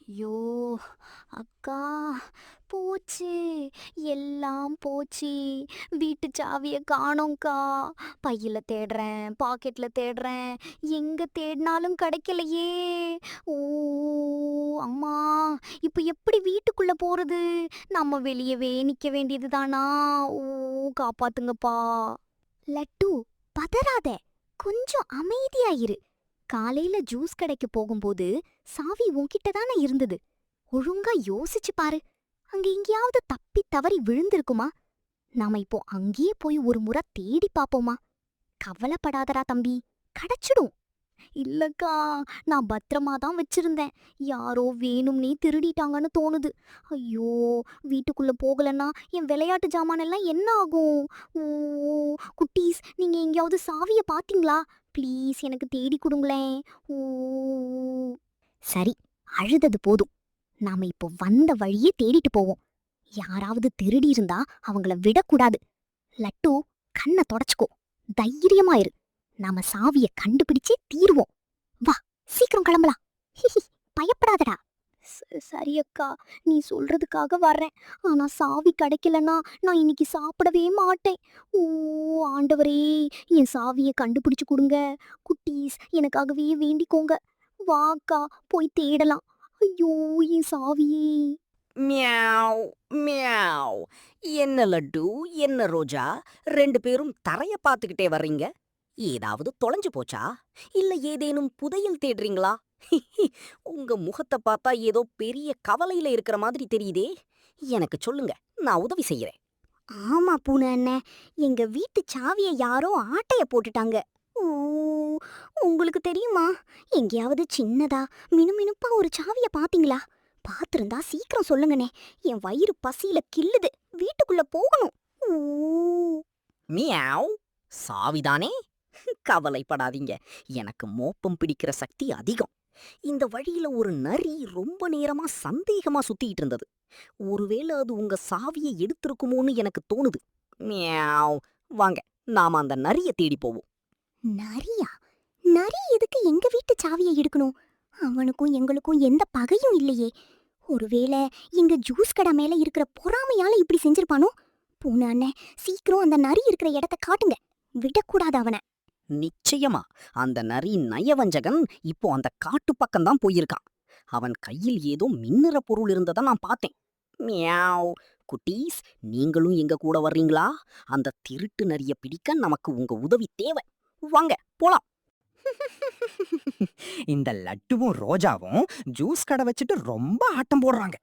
ஐயோ! அக்கா! போச்சு. எல்லாம் போச்சு. வீட்டு சாவிய காணோம்க்கா. பையில தேடுறேன், பாக்கெட்ல தேடுறேன். எங்க தேடினாலும் கிடைக்கலையே! ஓ! அம்மா! இப்ப எப்படி வீட்டுக்குள்ள போறது? நம்ம வெளியவே நிக்க வேண்டியது தானா? ஓ! காப்பாத்துங்கப்பா! லட்டு, பதறாத. கொஞ்சம் அமைதியா இரு. காலையில ஜூஸ் கடைக்கு போகும்போது சாவி உன்கிட்ட தானே இருந்தது. ஒழுங்கா யோசிச்சு பாரு. அங்க எங்கேயாவது தப்பி தவறி விழுந்திருக்குமா? நாம இப்போ அங்கேயே போய் ஒரு முறை தேடி பாப்போமா? கவலைப்படாதடா தம்பி, கிடைச்சிடும். இல்லக்கா, நான் பத்திரமா தான் வச்சிருந்தேன். யாரோ வேணும்னே திருடிட்டாங்கன்னு தோணுது. ஐயோ! வீட்டுக்குள்ள போகலன்னா என் விளையாட்டு ஜாமானெல்லாம் என்ன ஆகும்? ஓ! குட்டீஸ், நீங்க எங்கேயாவது சாவிய பாத்தீங்களா? ப்ளீஸ் எனக்கு தேடி குடுங்களேன். ஓ! சரி, அழுதது போதும். நாம இப்போ வந்த வழியே தேடிட்டு போவோம். யாராவது திருடி இருந்தா அவங்கள விடக்கூடாது. லட்டு, கண்ண தொடச்சுக்கோ. தைரியமா இரு. நாம சாவிய கண்டுபிடிச்சே தீருவோம். வா, சீக்கிரம் கிளம்பலாம். ஹிஹி, பயப்படாதடா. சரி அக்கா, நீ சொல்றதுக்காக வர்றேன். ஆனா சாவி கிடைக்கலன்னா நான் இன்னைக்கு சாப்பிடவே மாட்டேன். ஓ ஆண்டவரே, என் சாவிய கண்டுபிடிச்சு கொடுங்க. குட்டீஸ், எனக்காகவே வேண்டிக்கோங்க. வா அக்கா, போய் தேடலாம். ஐயோ, என் சாவியே! Meow meow. என்ன லட்டு, என்ன ரோஜா, 2 பேரும் தரைய பார்த்துக்கிட்டே வர்றீங்க. ஏதாவது தொலைஞ்சு போச்சா? இல்ல ஏதேனும் புதையல் தேடுறீங்களா? உங்க முகத்த பார்த்தா ஏதோ பெரிய கவலையில இருக்கிற மாதிரி தெரியுதே. எனக்கு சொல்லுங்க, நான் உதவி செய்யறேன். ஆமா பூனை அண்ணே, எங்க வீட்டு சாவியை யாரோ ஆட்டைய போட்டுட்டாங்க. ஓ! உங்களுக்கு தெரியுமா? எங்கேயாவது சின்னதா மினுமினுப்பா ஒரு சாவிய பாத்தீங்களா? பாத்திருந்தா சீக்கிரம் சொல்லுங்கண்ணே. என் வயிறு பசியில கில்லுது. வீட்டுக்குள்ள போகணும். ஓ! மியாவ். சாவிதானே? கவலைப்படாதீங்க. எனக்கு மோப்பம் பிடிக்கிற சக்தி அதிகம். இந்த வழியில ஒரு நரி ரொம்ப நேரமா சந்தேகமா சுத்திட்டு இருந்தது. ஒருவேளை அது உங்க சாவியை எடுத்திருக்குமோன்னு எனக்கு தோணுது. மியாவ். வாங்க, நாம அந்த நரிய தேடி போவோம். நரியா? நரி எதுக்கு எங்க வீட்டு சாவியை எடுக்கணும்? அவனுக்கும் எங்களுக்கும் எந்த பகையும் இல்லையே. ஒருவேளை எங்க ஜூஸ் கடை மேல இருக்கிற பொறாமையால இப்படி செஞ்சிருப்பானோ? பூனை அண்ணே, சீக்கிரம் அந்த நரி இருக்கிற இடத்த காட்டுங்க. விடக்கூடாது அவனை. நிச்சயமா அந்த நரி நயவஞ்சகன் இப்போ அந்த காட்டு பக்கம்தான் போயிருக்கான். அவன் கையில் ஏதோ மின்னுற பொருள் இருந்ததை நான் பார்த்தேன். மியாவ். குட்டீஸ், நீங்களும் எங்க கூட வர்றீங்களா? அந்த திருட்டு நரிய பிடிக்க நமக்கு உங்க உதவி தேவை. வாங்க, போலாம். இந்த லட்டுவும் ரோஜாவும் ஜூஸ் கடை வச்சுட்டு ரொம்ப ஆட்டம் போடுறாங்க.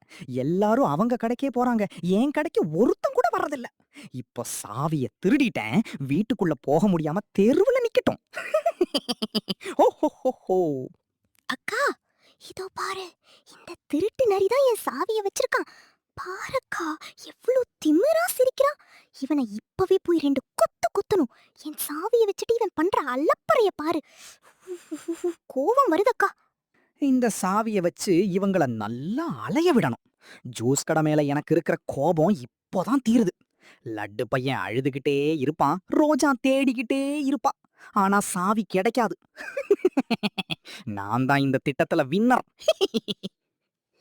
எல்லாரும் அவங்க கடைக்கே போறாங்க. என் கடைக்கு ஒருத்தன் கூட வர்றதில்ல. இப்போ சாவிய திருடிட்டேன். வீட்டுக்குள்ள போக முடியாம தெருவுல நிக்கட்டும். ஓஹோஹோஹோ. அக்கா, இதோ பாரு. இந்த திருட்டு நரி தான் என் சாவிய வச்சிருக்கான். பாருக்கா, எவ்ளோ திமிரா சிரிக்கிறான். இவனை இப்பவே போய் 2 கொத்து கொத்தணும். என் சாவிய வச்சுட்டு இவன் பண்ற அலப்பறைய பாரு. கோவம் வருதக்கா. இந்த சாவிய வச்சு இவங்கள நல்லா அலைய விடணும். ஜூஸ் கடை மேல எனக்கு இருக்கிற கோபம் இப்போதான் தீருது. லட்டு பையன் அழுதுகிட்டே இருப்பான். ரோஜா தேடிக்கிட்டே இருப்பா. ஆனா சாவி கிடைக்காது. நான் தான் இந்த திட்டத்துல வின்னர்.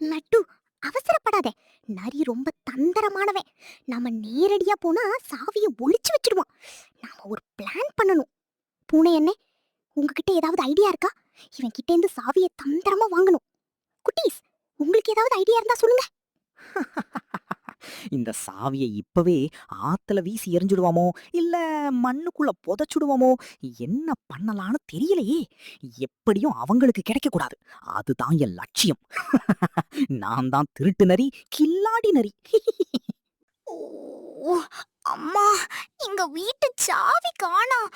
லட்டு, அவசரப்படாத. நரி ரொம்ப தந்திரமானவன். நாம நேரடியா போனா சாவிய ஒளிச்சு வச்சிடுவான். நாம ஒரு பிளான் பண்ணணும். பூனை அண்ணே, உங்ககிட்ட ஏதாவது ஐடியா இருக்கா? இவன் கிட்ட இருந்து சாவிய தந்திரமா வாங்கணும். குட்டீஸ், உங்களுக்கு ஏதாவது ஐடியா இருந்தா சொல்லுங்க. இந்த சாவியை இப்பவே ஆத்துல வீசி எறிஞ்சிடுவாமோ, இல்ல மண்ணுக்குள்ள புதைச்சுடுவாமோ, என்ன பண்ணலான்னு தெரியலையே. எப்படியும் அவங்களுக்கு கிடைக்க கூடாது. அதுதான் என் லட்சியம். நான் தான் திருட்டு நரி, கில்லாடி நரி. ஓ! அம்மா! எங்க வீட்டு சாவி காணோம்.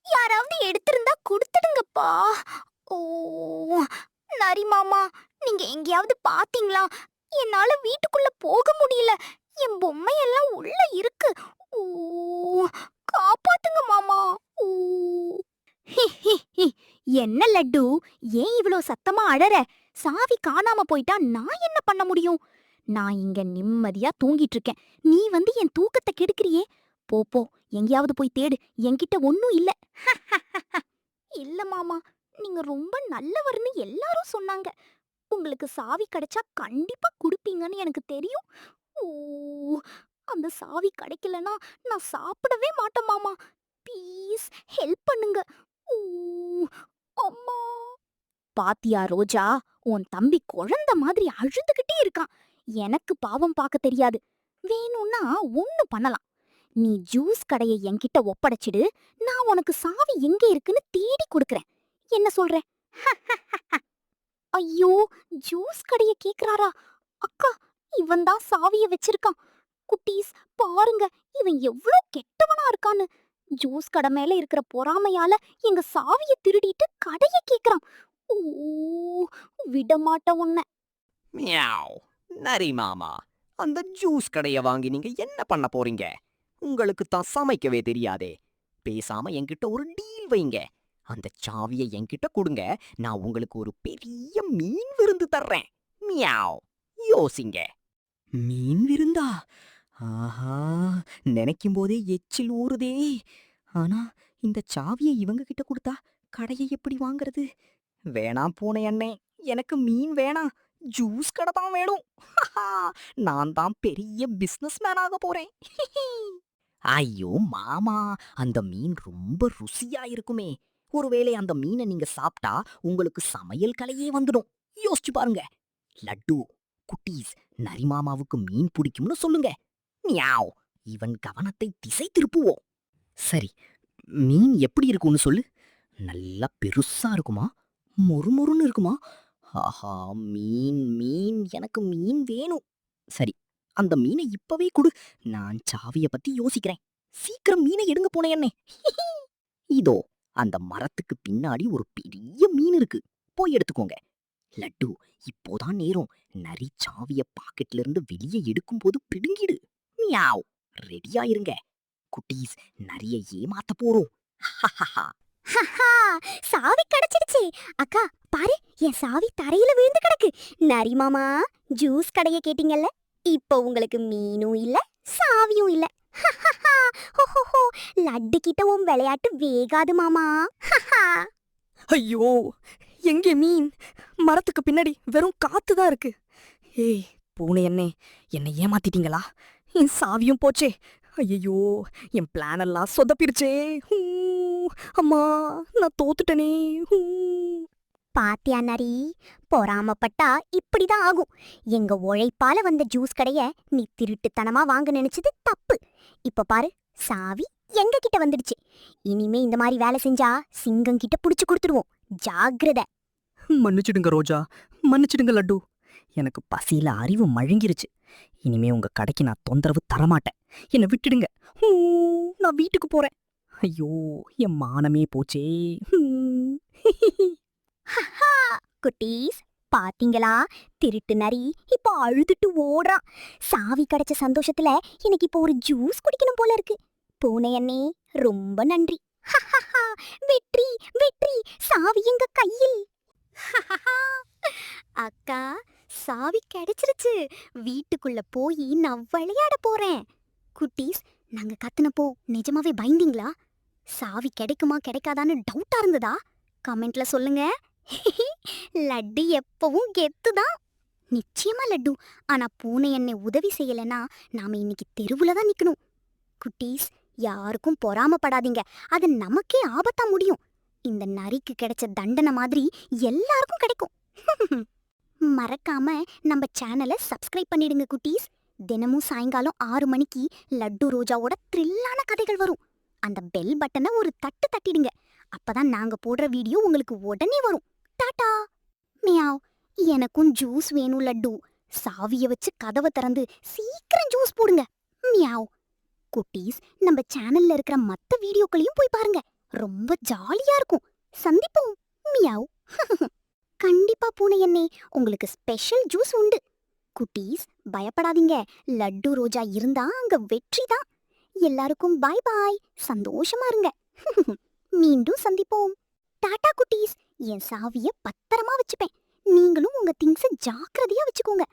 யாராவது எடுத்திருந்தா குடுத்துடுங்கப்பா. ஓ! நரி மாமா, நீங்க எங்கேயாவது பாத்தீங்களா? என்னால வீட்டுக்குள்ள போக முடியல. என் பொம்மையெல்லாம் உள்ள இருக்கு. ஓ! காப்பாத்துங்க மாமா. ஓ! என்ன லட்டு, ஏன் இவ்ளோ சத்தமா அழற? சாவி காணாம போயிட்டா நான் என்ன பண்ண முடியும்? நான் இங்க நிம்மதியா தூங்கிட்டு இருக்கேன். நீ வந்து என் தூக்கத்தை கெடுக்கிறியே. போ போ, எங்கேயாவது போய் தேடு. என்கிட்ட ஒன்னும் இல்ல. இல்ல மாமா, நீங்க ரொம்ப நல்லவர்னு எல்லாரும் சொன்னாங்க. உங்களுக்கு சாவி கிடைச்சா கண்டிப்பா குடுப்பீங்கன்னு எனக்கு தெரியும். ஓ! அந்த சாவி கிடைக்கலனா நான் சாப்பிடவே மாட்டேன் மாமா. ப்ளீஸ் ஹெல்ப் பண்ணுங்க. ஓ! அம்மா! பாத்தியா ரோஜா, உன் தம்பி குழந்தை மாதிரி அழுதுகிட்டே இருக்கான். எனக்கு பாவம் பார்க்க தெரியாது. வேணும்னா ஒண்ணு பண்ணலாம். நீ ஜூஸ் கடைய என்கிட்ட ஒப்படைச்சிடு. நான் உனக்கு சாவி எங்க இருக்குன்னு தேடி கொடுக்கறேன். என்ன சொல்ற? ஐயோ! ஜூஸ் கடைய கேக்குறாரா? அக்கா, இவன் தான் சாவிய வச்சிருக்கான். குட்டீஸ் பாருங்க, இவன் எவ்ளோ கெட்டவனா இருக்கான்னு. ஜூஸ் கடை மேல இருக்கிற பொறாமையால எங்க சாவிய திருடிட்டு கடைய கேக்குறான். ஓ! விடமாட்டேன் உன்ன. மியாவ். நரி மாமா, அந்த ஜூஸ் கடைய வாங்கி நீங்க என்ன பண்ண போறீங்க? உங்களுக்கு தான் சமைக்கவே தெரியாதே. பேசாம என்கிட்ட ஒரு டீல் வைங்க. அந்த சாவிய என்கிட்ட கொடுங்க. நான் உங்களுக்கு ஒரு பெரிய மீன் விருந்து தர்றேன். மியாவ். யோசிங்க. மீன் விருந்தா? ஆஹா, நினைக்கும் போதே எச்சில் ஊறுதே. ஆனா இந்த சாவியை இவங்க கிட்ட கொடுத்தா கடையை எப்படி வாங்குறது? வேணாம் பூனை அண்ணே, எனக்கு மீன் வேணாம். ஜூஸ் கடை தான் வேணும். நான் தான் பெரிய பிசினஸ் மேன் ஆக போறேன். ஐயோ மாமா, அந்த மீன் ரொம்ப ருசியா இருக்குமே. ஒருவேளை அந்த மீனை நீங்க சாப்பிட்டா உங்களுக்கு சமையல் கலையே வந்துடும். யோசிச்சு பாருங்க. லட்டு, குட்டீஸ், நரிமாமாவுக்கு மீன் பிடிக்கும்னு சொல்லுங்க. மியாவ். இவன் கவனத்தை திசை திருப்புவோம். சரி, மீன் எப்படி இருக்கும்னு சொல்லு. நல்லா பெருசா இருக்குமா? மொறுமொறுன்னு இருக்குமா? ஆஹா, மீன் மீன், எனக்கு மீன் வேணும். சரி, அந்த மீனை இப்பவே குடு. நான் சாவிய பத்தி யோசிக்கிறேன். சீக்கிரம் மீனை எடுங்க போன என்னே. இதோ அந்த மரத்துக்கு பின்னாடி ஒரு பெரிய மீன் இருக்கு. போய் எடுத்துக்கோங்க. லட்டு, இப்போதான் நேரம். நரி சாவிய பாக்கெட்ல இருந்து வெளியே எடுக்கும் போது பிடுங்கிடு. மியாவ். ரெடியா இருங்க. குட்டீஸ், நரிய ஏமாத்த போறோம். ஹஹா! சாவி கிடைச்சிடுச்சு. அக்கா, பாரு, என் சாவி தரையில விழுந்து கிடக்கு. நரி மாமா, ஜூஸ் கடைய கேட்டீங்கல்ல? இப்போ உங்களுக்கு மீனும் இல்ல, சாவியும் இல்ல. ஹஹஹா! ஹோஹோஹோ! லட்டு கிட்ட உன் விளையாட்டு வேகாது மாமா. ஹஹா! ஐயோ, எங்கே மீன்? மரத்துக்கு பின்னாடி வெறும் காத்து தான் இருக்கு. ஏய் பூனை அண்ணே, என்னை ஏமாத்திட்டீங்களா? என் சாவியும் போச்சே. ஐயோ, என் பிளான் எல்லாம் சொதப்பிருச்சே. ஹூ, அம்மா, நான் தோத்துட்டனே. ஹூ. பாத்தியா நரி, பொறாமப்பட்டா இப்படிதான் ஆகும். எங்க உழைப்பால வந்த ஜூஸ் கடைய நீ திருட்டுத்தனமா வாங்க நினைச்சது தப்பு. இப்ப பாரு, சாவி எங்க கிட்ட வந்துடுச்சு. இனிமே இந்த மாதிரி வேலை செஞ்சா சிங்கம் கிட்ட புடிச்சு கொடுத்துடுவோம். ஜாக்கிரதை. மன்னிச்சிடுங்க ரோஜா, மன்னிச்சிடுங்க லட்டு. எனக்கு பசியில அறிவு மழுங்கிருச்சு. இனிமே உங்க கடைக்கு நான் தொந்தரவு தரமாட்டேன். என்னை விட்டுடுங்க. ஹூ, நான் வீட்டுக்கு போறேன். ஐயோ, என் மானமே போச்சே. ஹூம். ஹஹா! குட்டீஸ், பாத்தீங்களா? திருட்டு நரி இப்போ அழுதுட்டு ஓடுறான். சாவி கிடைச்ச சந்தோஷத்துல எனக்கு இப்போ ஒரு ஜூஸ் குடிக்கணும் போல இருக்கு. பூனை அண்ணே, ரொம்ப நன்றி. ஹஹஹா! வெற்றி வெற்றி, சாவி எங்க கையில். ஹஹஹா! அக்கா, சாவி கிடைச்சிருச்சு. வீட்டுக்குள்ள போய் நான் விளையாட போறேன். குட்டீஸ், நாங்க கத்துனப்போ நிஜமாவே பயந்தீங்களா? சாவி கிடைக்குமா கிடைக்காதான்னு டவுட்டா இருந்ததா? கமெண்ட்ல சொல்லுங்க. லட்டு எப்பவும் கெத்துதான். நிச்சயமா லட்டு. ஆனா பூனை என்னை உதவி செய்யலனா நாம இன்னைக்கு தெருவுல தான் நிக்கணும். குட்டீஸ், யாருக்கும் பொறாமப்படாதீங்க. அது நமக்கே ஆபத்தா முடியும். இந்த நரிக்கு கிடைச்ச தண்டனை மாதிரி எல்லாருக்கும் கிடைக்கும். மறக்காம நம்ம சேனலை சப்ஸ்கிரைப் பண்ணிடுங்க குட்டீஸ். தினமும் சாயங்காலம் 6 மணிக்கு லட்டு ரோஜாவோட த்ரில்லான கதைகள் வரும். அந்த பெல் பட்டனை ஒரு தட்டு தட்டிடுங்க. அப்பதான் நாங்க போடுற வீடியோ உங்களுக்கு உடனே வரும். டாடா. மியாவ். எனக்கும் ஜூஸ் வேணும் லட்டு. சாவிய வச்சு கதவை திறந்து சீக்கிரம் ஜூஸ் போடுங்க. மியாவ். குட்டீஸ், நம்ம சேனல்ல இருக்கிற மத்த வீடியோக்களையும் போய் பாருங்க. ரொம்ப ஜாலியா இருக்கும். சந்திப்போம். மியாவ். கண்டிப்பா பூனை அண்ணே, உங்களுக்கு ஸ்பெஷல் ஜூஸ் உண்டு. குட்டீஸ், பயப்படாதீங்க. லட்டு ரோஜா இருந்தா அங்க வெற்றி தான். எல்லாருக்கும் பாய் பாய். சந்தோஷமா இருங்க. மீண்டும் சந்திப்போம். டாடா குட்டீஸ். என் சாவிய பத்திரமா வச்சுப்பேன். நீங்களும் உங்க திங்ஸ ஜாக்கிரதையா வச்சுக்கோங்க.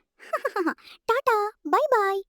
டாடா, பாய் பாய்.